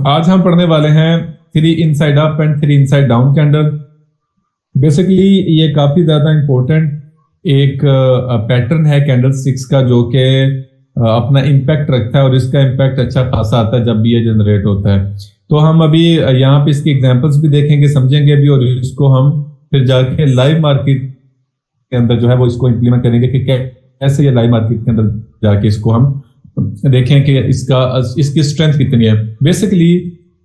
आज हम पढ़ने वाले हैं 3 inside up and 3 inside down candle. Basically ये काफी ज्यादा इंपॉर्टेंट एक पैटर्न है कैंडल स्टिक्स का, जो कि अपना इम्पैक्ट रखता है और इसका इम्पैक्ट अच्छा खासा आता है जब भी ये जनरेट होता है। तो हम अभी यहाँ पे इसकी एग्जांपल्स भी देखेंगे, समझेंगे भी, और इसको हम फिर जाके लाइव मार्केट के अंदर जो है वो इसको इंप्लीमेंट करेंगे कि कैसे ये लाइव मार्केट के अंदर जाके इसको हम देखें कि इसकी स्ट्रेंथ कितनी है। Basically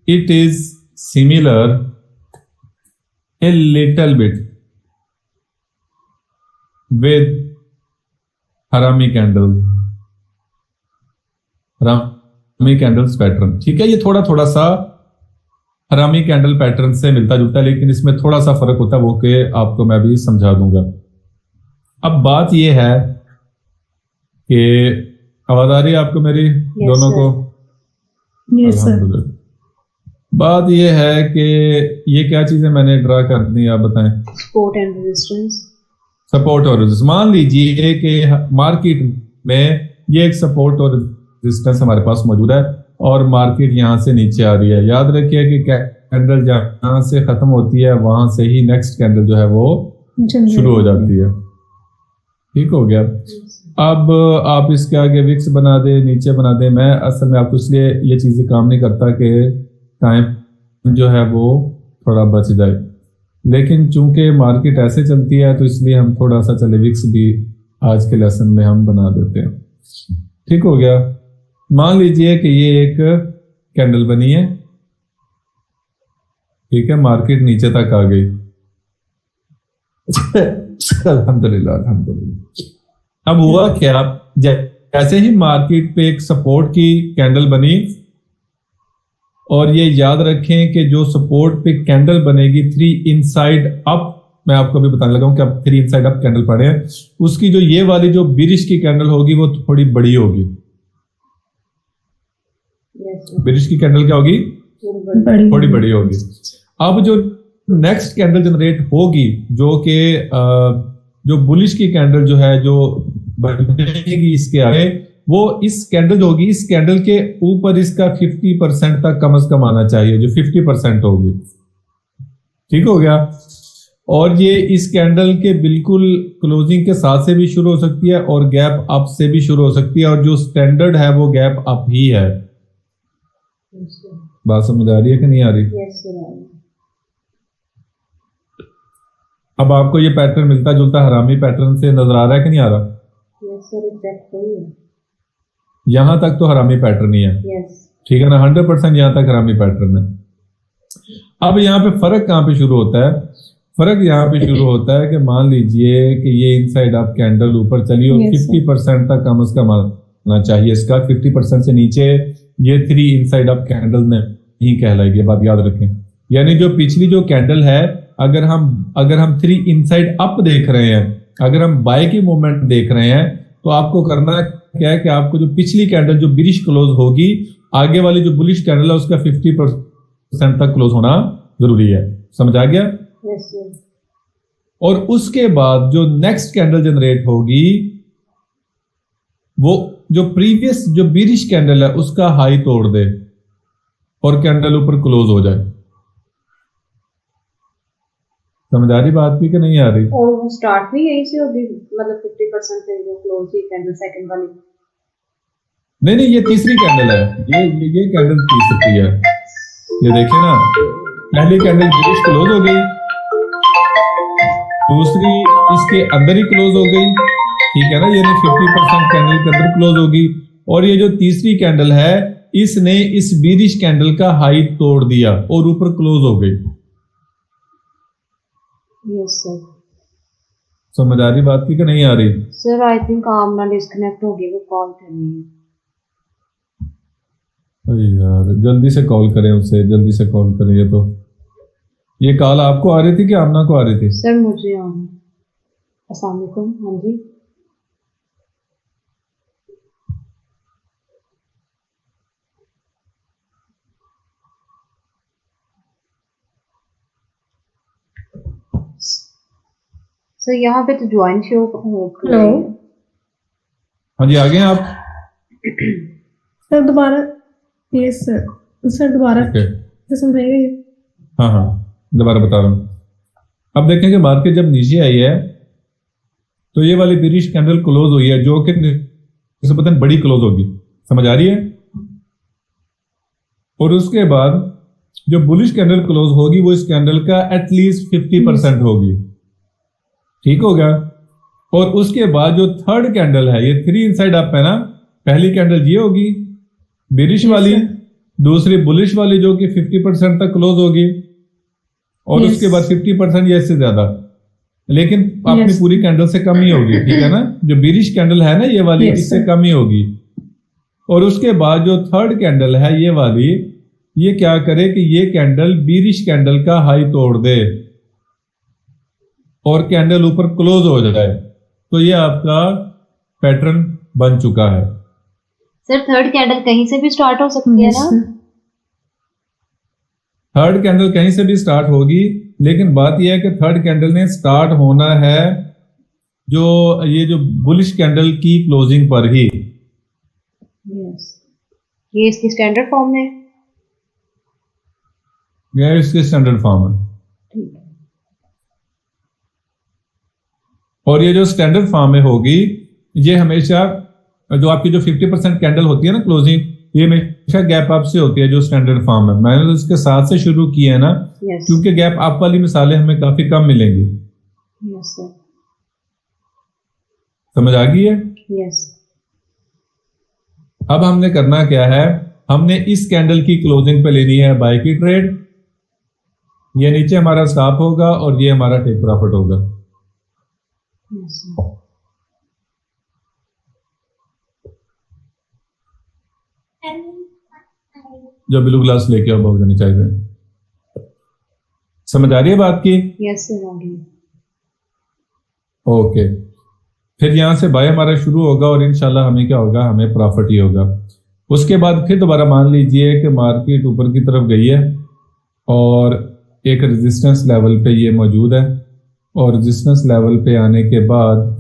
it is similar a little bit with हरामी कैंडल्स पैटर्न। ठीक है, ये थोड़ा थोड़ा सा हरामी कैंडल पैटर्न से मिलता जुलता है, लेकिन इसमें थोड़ा सा फर्क होता है, वो कि आपको मैं भी समझा दूंगा। अब बात ये है कि आवाज आ रही है आपको मेरी? दोनों को? Yes sir. बात ये है कि ये क्या चीजें मैंने ड्रा कर दी, आप बताएं। Support and resistance. सपोर्ट और रेजिस्टेंस। मान लीजिए कि मार्केट में ये एक सपोर्ट और रेजिस्टेंस हमारे पास मौजूद है और मार्केट यहां से नीचे आ रही है। याद रखिए कि कैंडल जहां से खत्म होती है वहां से ही नेक्स्ट कैंडल जो है वो शुरू हो जाती है। ठीक हो गया। अब आप इसके आगे विक्स बना दे, नीचे बना दे। मैं असल में आपको इसलिए ये चीजें काम नहीं करता कि टाइम जो है वो थोड़ा बच जाए, लेकिन चूंकि मार्केट ऐसे चलती है तो इसलिए हम थोड़ा सा चले विक्स भी आज के लेसन में हम बना देते हैं। ठीक हो गया। मान लीजिए कि ये एक कैंडल बनी है, ठीक है, मार्केट नीचे तक आ गई। अल्हम्दुलिल्लाह अल्हम्दुलिल्लाह। अब हुआ क्या, जैसे ही मार्केट पे एक सपोर्ट की कैंडल बनी, और ये याद रखें कि जो सपोर्ट पे कैंडल बनेगी 3 इनसाइड अप, मैं आपको भी बताने लगा हूं कि अब 3 इनसाइड अप कैंडल पढ़े हैं, उसकी जो ये वाली जो बिरिश की कैंडल होगी वो थोड़ी बड़ी होगी। बिरिश की कैंडल क्या होगी? थोड़ी बड़ी होगी। अब जो नेक्स्ट कैंडल जनरेट होगी, जो कि जो बुलिश की कैंडल जो है जो बनेगी इसके आगे, वो इस कैंडल जो होगी, इस कैंडल के ऊपर इसका 50% तक कम से कम आना चाहिए, जो 50% होगी। ठीक हो गया। और ये इस कैंडल के बिल्कुल क्लोजिंग के साथ से भी शुरू हो सकती है और गैप अप से भी शुरू हो सकती है, और जो स्टैंडर्ड है वो गैप अप ही है। बात समझ आ रही है कि नहीं आ रही? अब आपको ये पैटर्न मिलता जुलता हरामी पैटर्न से नजर आ रहा है कि नहीं आ रहा? यहां तक तो हरामी पैटर्न ही है। ठीक है ना, 100% यहां तक हरामी पैटर्न है। अब यहाँ पे फर्क कहां पे शुरू होता है? फर्क यहाँ पे शुरू होता है कि मान लीजिए कि ये इनसाइड अप कैंडल ऊपर चली और 50% तक कम से कम आना चाहिए इसका। 50% से नीचे ये 3 इनसाइड अप कैंडल नहीं कहलाएगी, बात याद रखें। यानी जो पिछली जो कैंडल है, अगर हम 3 इनसाइड अप देख रहे हैं, अगर हम बाय की मूवमेंट देख रहे हैं, तो आपको करना क्या है कि आपको जो पिछली कैंडल जो बिरिश क्लोज होगी, आगे वाली जो बुलिश कैंडल है उसका 50% तक क्लोज होना जरूरी है। समझ आ गया? और उसके बाद जो नेक्स्ट कैंडल जनरेट होगी, वो जो प्रीवियस जो बिरिश कैंडल है उसका हाई तोड़ दे और कैंडल ऊपर क्लोज हो जाए। समझ आ रही बात की कि नहीं आ रही? और वो स्टार्ट भी यहीं से होगी, मतलब 50% से जो क्लोज हुई कैंडल सेकंड वाली? नहीं, ये तीसरी कैंडल है। ये कैंडल तीसरी है। ये देखिए ना, पहली कैंडल बिरिश क्लोज हो गई, दूसरी इसके अंदर ही क्लोज हो गई। ठीक है ना, यानी 50% कैंडल के अंदर क्लोज होगी। और ये जो तीसरी कैंडल है, इसने इस बिरिश कैंडल का हाई तोड़ दिया और ऊपर क्लोज हो गई। Yes sir. समझ आ रही बात की कि नहीं आ रही? Sir I think Amna disconnect हो गई, वो कॉल कर रही है। अरे यार, जल्दी से कॉल करें उसे, जल्दी से कॉल करें। ये कॉल आपको आ रही थी कि आमना को आ रही थी? सर मुझे आ रही। अस्सलाम वालेकुम। हाँ जी। सर यहाँ पे तो ज्वाइन शो। हेलो। हाँ जी, आ गए आप? सर दोबारा। Yes sir. सर दोबारा ओके से समझाइए। हाँ हाँ दोबारा बता रहा हूँ। अब देखें कि मार्केट जब नीचे आई है तो ये वाली बेरिश कैंडल क्लोज हुई है जो कि निस्बतन बड़ी क्लोज होगी, समझ आ रही है। और उसके बाद जो बुलिश कैंडल क्लोज होगी वो इस कैंडल का एटलीस्ट 50% होगी, ठीक हो गया। और उसके बाद जो थर्ड कैंडल है, ये 3 इनसाइड अप है ना, पहली कैंडल ये होगी बेरिश वाली, दूसरी बुलिश वाली जो कि 50% तक क्लोज होगी, और उसके बाद 50% या इससे ज्यादा, लेकिन अपनी पूरी कैंडल से कम ही होगी, ठीक है ना। जो बेरिश कैंडल है ना ये वाली, इससे कम ही होगी। और उसके बाद जो थर्ड कैंडल है ये वाली, ये क्या करे कि ये कैंडल बेरिश कैंडल का हाई तोड़ दे और कैंडल ऊपर क्लोज हो जाए, तो ये आपका पैटर्न बन चुका है। सर थर्ड कैंडल कहीं से भी स्टार्ट हो सकती है ना? थर्ड कैंडल कहीं से भी स्टार्ट होगी, लेकिन बात यह है कि थर्ड कैंडल ने स्टार्ट होना है जो ये जो बुलिश कैंडल की क्लोजिंग पर ही। ये इसकी स्टैंडर्ड फॉर्म में है? ये इसकी स्टैंडर्ड फॉर्म है। और ये जो स्टैंडर्ड फॉर्म में होगी, ये हमेशा जो आपकी जो 50% कैंडल होती है ना क्लोजिंग, ये हमेशा गैप अप से होती है जो स्टैंडर्ड फॉर्म है। मैंने तो इसके साथ से शुरू किया है ना, क्योंकि गैप अप वाली मिसालें हमें काफी कम मिलेंगी। समझ आ गई है? अब हमने करना क्या है, हमने इस कैंडल की क्लोजिंग पे लेनी है बाय की ट्रेड। ये नीचे हमारा स्टॉप होगा और ये हमारा टेक प्रॉफिट होगा। जो ब्लू ग्लास लेके आओ बहुत जानी चाहिए। समझ आ रही है बात की? यस सर, आ गई। ओके, फिर यहां से बाय हमारा शुरू होगा और इंशाल्लाह हमें क्या होगा, हमें प्रॉफिट ही होगा। उसके बाद फिर दोबारा मान लीजिए कि मार्केट ऊपर की तरफ गई है और एक रेजिस्टेंस लेवल पे ये मौजूद है, और रेजिस्टेंस लेवल पे आने के बाद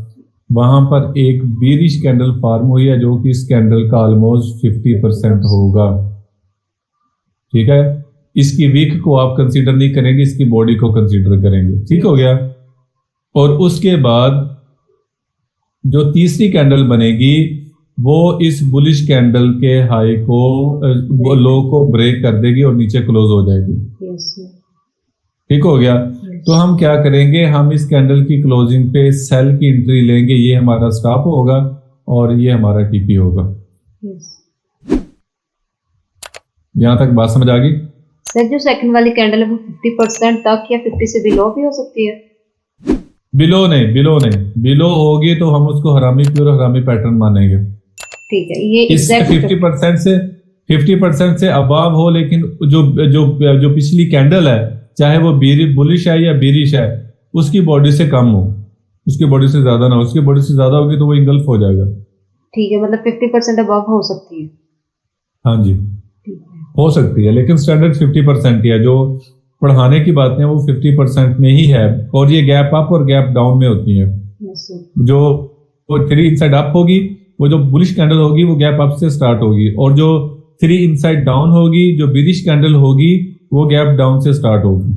वहां पर एक बेरिश कैंडल फॉर्म हुई है जो कि इस कैंडल का ऑलमोस्ट 50% होगा, ठीक है। इसकी वीक को आप कंसीडर नहीं करेंगे, इसकी बॉडी को कंसीडर करेंगे, ठीक हो गया। और उसके बाद जो तीसरी कैंडल बनेगी वो इस बुलिश कैंडल के हाई को, लो को ब्रेक कर देगी और नीचे क्लोज हो जाएगी, ठीक हो गया। तो हम क्या करेंगे, हम इस कैंडल की क्लोजिंग पे सेल की एंट्री लेंगे, ये हमारा स्टॉप होगा और ये हमारा टीपी होगा। यहां तक बात समझ आ गई? सर जो सेकंड वाली कैंडल है वो 50% तक या 50 से बिलो भी हो सकती है? बिलो नहीं, बिलो होगी तो हम उसको हरामी प्योर हरामी पैटर्न मानेंगे, ठीक है। ये इससे 50% से अबाव हो, लेकिन जो जो जो पिछली कैंडल है, चाहे वो बुलिश है या बेरिश है, उसकी बॉडी से कम हो, उसकी बॉडी से ज्यादा ना हो। उसकी बॉडी से ज्यादा होगी तो वो इंगल्फ हो जाएगा, ठीक है। मतलब 50% अबाव हो सकती है? हाँ जी हो सकती है, लेकिन स्टैंडर्ड 50% ही है। जो पढ़ाने की बातें हैं वो 50% में ही है, और ये गैप अप और गैप डाउन में होती है। जो 3 इनसाइड अप होगी, वो जो बुलिश कैंडल होगी वो गैप अप से स्टार्ट होगी, और जो 3 इनसाइड डाउन होगी, जो बेरिश कैंडल होगी, वो गैप डाउन से स्टार्ट होगी।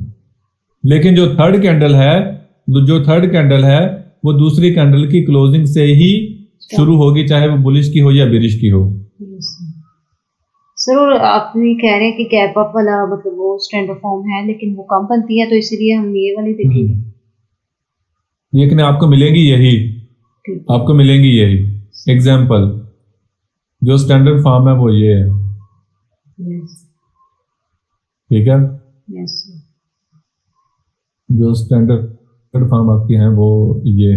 लेकिन जो थर्ड कैंडल है वो दूसरी कैंडल की क्लोजिंग से ही शुरू होगी, चाहे वो बुलिश की हो या बेरिश की हो। सर आप भी कह रहे हैं कि गैप अप वाला मतलब वो स्टैंडर्ड फॉर्म है, लेकिन वो कम बनती है, तो इसीलिए हम ये वाली देखेंगे। लेकिन आपको मिलेंगी यही एग्जाम्पल। जो स्टैंडर्ड फॉर्म है वो ये है, ठीक है। जो स्टैंडर्ड फॉर्म आपकी हैं वो ये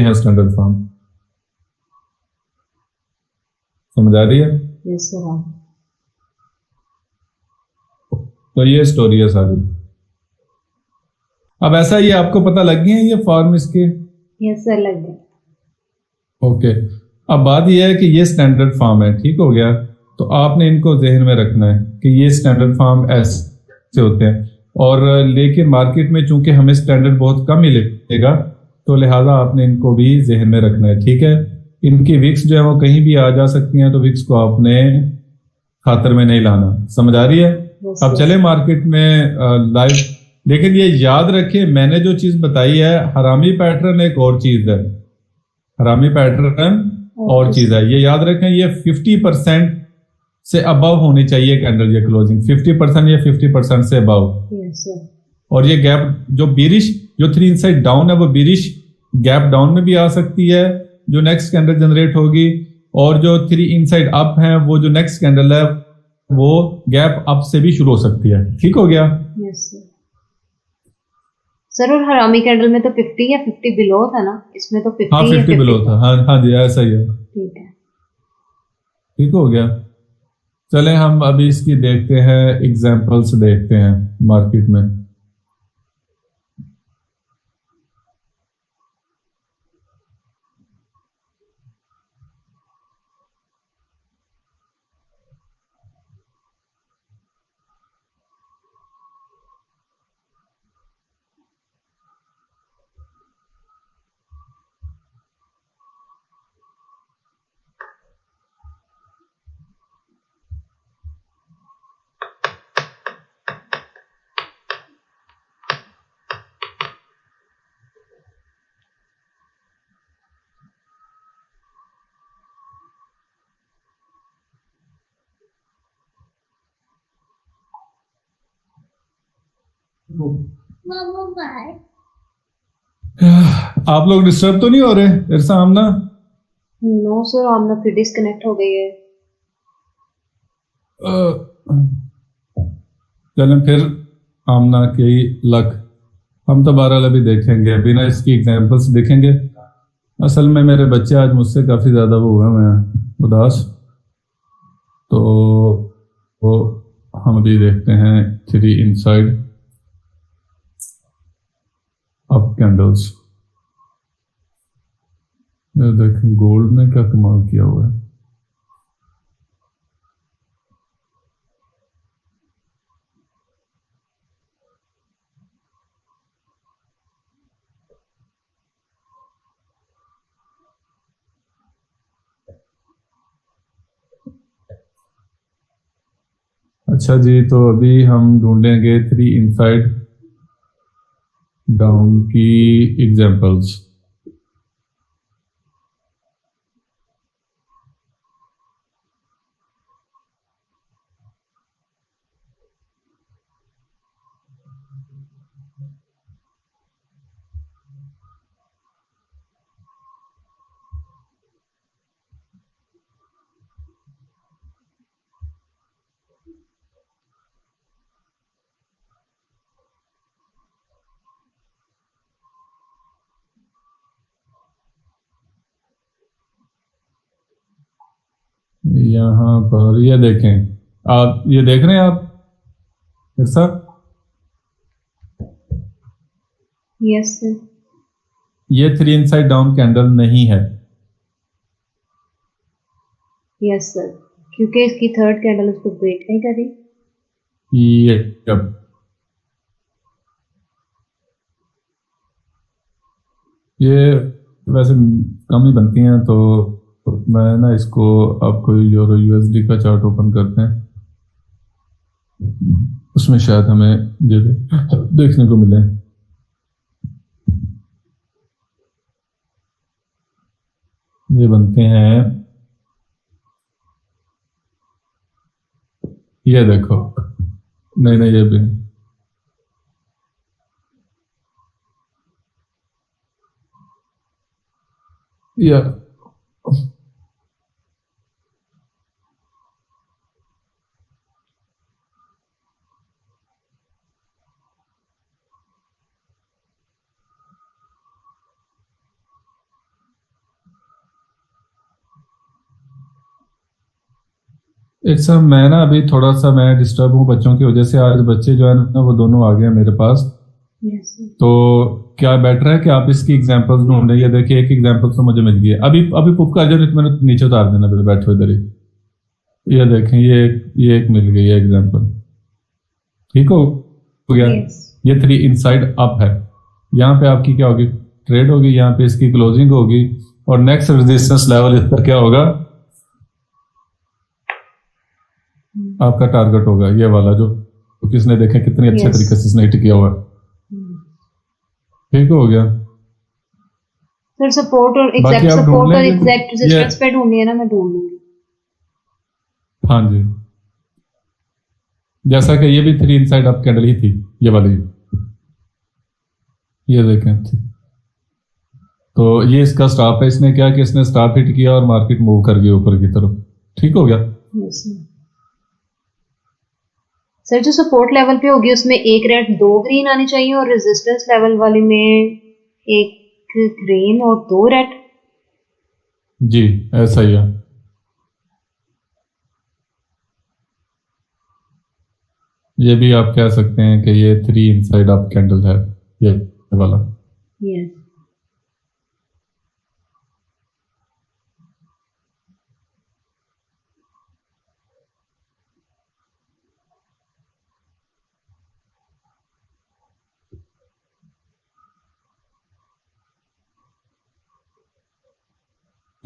है स्टैंडर्ड फॉर्म। समझ आ रही है? Yes sir. तो ये स्टोरी है सारी। अब ऐसा ये आपको पता लग गए हैं ये फॉर्म इसके? यस सर, लग गए। ओके, अब बात ये है कि ये स्टैंडर्ड फॉर्म है, ठीक हो गया। तो आपने इनको जहन में रखना है कि ये स्टैंडर्ड फॉर्म ऐसे होते हैं, और लेकिन मार्केट में चूंकि हमें स्टैंडर्ड बहुत कम मिलेगा, तो लिहाजा आपने इनको भी जहन में रखना है, ठीक है। इनकी विक्स जो है वो कहीं भी आ जा सकती हैं, तो विक्स को आपने खातर में नहीं लाना। समझ आ रही है? यस अब यस चले मार्केट में लाइव। लेकिन ये याद रखिए, मैंने जो चीज बताई है, हरामी पैटर्न एक और चीज है, हरामी पैटर्न और ओके चीज है, ये याद रखें। ये 50% से अबव होनी चाहिए कैंडल, ये क्लोजिंग 50% या 50% से अबव। यस सर और ये गैप जो बीरिश, जो 3 इनसाइड डाउन है, वो बीरिश गैप डाउन में भी आ सकती है जो नेक्स्ट कैंडल जनरेट होगी, और जो 3 इनसाइड अप है, वो जो नेक्स्ट कैंडल है वो गैप अप से भी शुरू हो सकती है। ठीक हो गया? यस सर सर और हरामी कैंडल में तो 50 या 50 बिलो था ना, इसमें तो हाँ 50 या 50 बिलो 50 था, हाँ हाँ जी ऐसा ही है। ठीक है। ठीक हो गया। चलें हम अभी इसकी देखते हैं, एग्जांपल्स देखते हैं मार्केट में। आप लोग डिस्टर्ब तो नहीं हो रहे इरसा आमना? नो सर, आमना फिर डिस्कनेक्ट हो गई है। चलें फिर आमना की लक। हम तो बहरहाल अभी देखेंगे, बिना इसकी एग्जांपल्स देखेंगे। असल में मेरे बच्चे आज मुझसे काफ़ी ज़्यादा वो हुए हैं उदास, तो वो हम अभी देखते हैं 3 इनसाइड अप कैंडल्स। ये देखें गोल्ड ने क्या कमाल किया हुआ है। अच्छा जी, तो अभी हम ढूंढेंगे 3 इनसाइड डाउन की एग्जांपल्स। यहाँ पर ये देखें, आप ये देख रहे हैं आप इरसा? Yes sir. ये 3 इनसाइड डाउन कैंडल नहीं है। यस सर, क्योंकि इसकी थर्ड कैंडल उसको ब्रेक नहीं कर रही। ये जब ये वैसे कम ही बनती हैं, तो मैं ना इसको, आप कोई यूरो यूएसडी का चार्ट ओपन करते हैं, उसमें शायद हमें ये देखने को मिले। ये बनते हैं, ये देखो, नहीं नहीं ये भी नहीं। ये इट्स मैं ना अभी थोड़ा सा मैं डिस्टर्ब हूँ बच्चों की वजह से। आज बच्चे जो है ना वो दोनों आ गए हैं मेरे पास। Yes sir. तो क्या बेटर है कि आप इसकी एग्जांपल्स ढूंढें? ये देखिए एक एग्जांपल तो मुझे मिल गई है। अभी अभी पुप कर जाओ, नहीं तो मैंने नीचे उतार देना, फिर बैठो इधर ही। ये देखें, ये एक मिल गई है एग्जांपल। ठीक हो गया? यस ये 3 इनसाइड अप है। यहाँ पे आपकी क्या होगी? ट्रेड होगी, यहाँ पे इसकी क्लोजिंग होगी, और नेक्स्ट रेजिस्टेंस लेवल इसका क्या होगा, आपका टारगेट होगा ये वाला जो किसने देखे कितनी अच्छे Yes. तरीके से इसने हिट किया हुआ है। ठीक हो गया। फिर सपोर्ट और बाकी एग्जैक्ट आप ढूंढ सपोर्ट और लेंगे एग्जैक्ट ये, रेजिस्टेंस पे ढूंढनी है ना, मैं ढूंढ लूंगी। हाँ जी, जैसा कि ये भी 3 इनसाइड अप कैंडल ही थी ये वाली, ये देखें। तो ये इसका स्टॉप है, इसने क्या कि इसने स्टॉप हिट किया और मार्केट मूव कर गई ऊपर की तरफ। ठीक हो गया। Yes, sir. सर जो सपोर्ट लेवल पे होगी उसमें एक रेड 2 ग्रीन आनी चाहिए और रेजिस्टेंस लेवल वाली में एक ग्रीन और 2 रेड। जी ऐसा ही है। ये भी आप कह सकते हैं कि ये 3 इनसाइड अप कैंडल है ये वाला। यस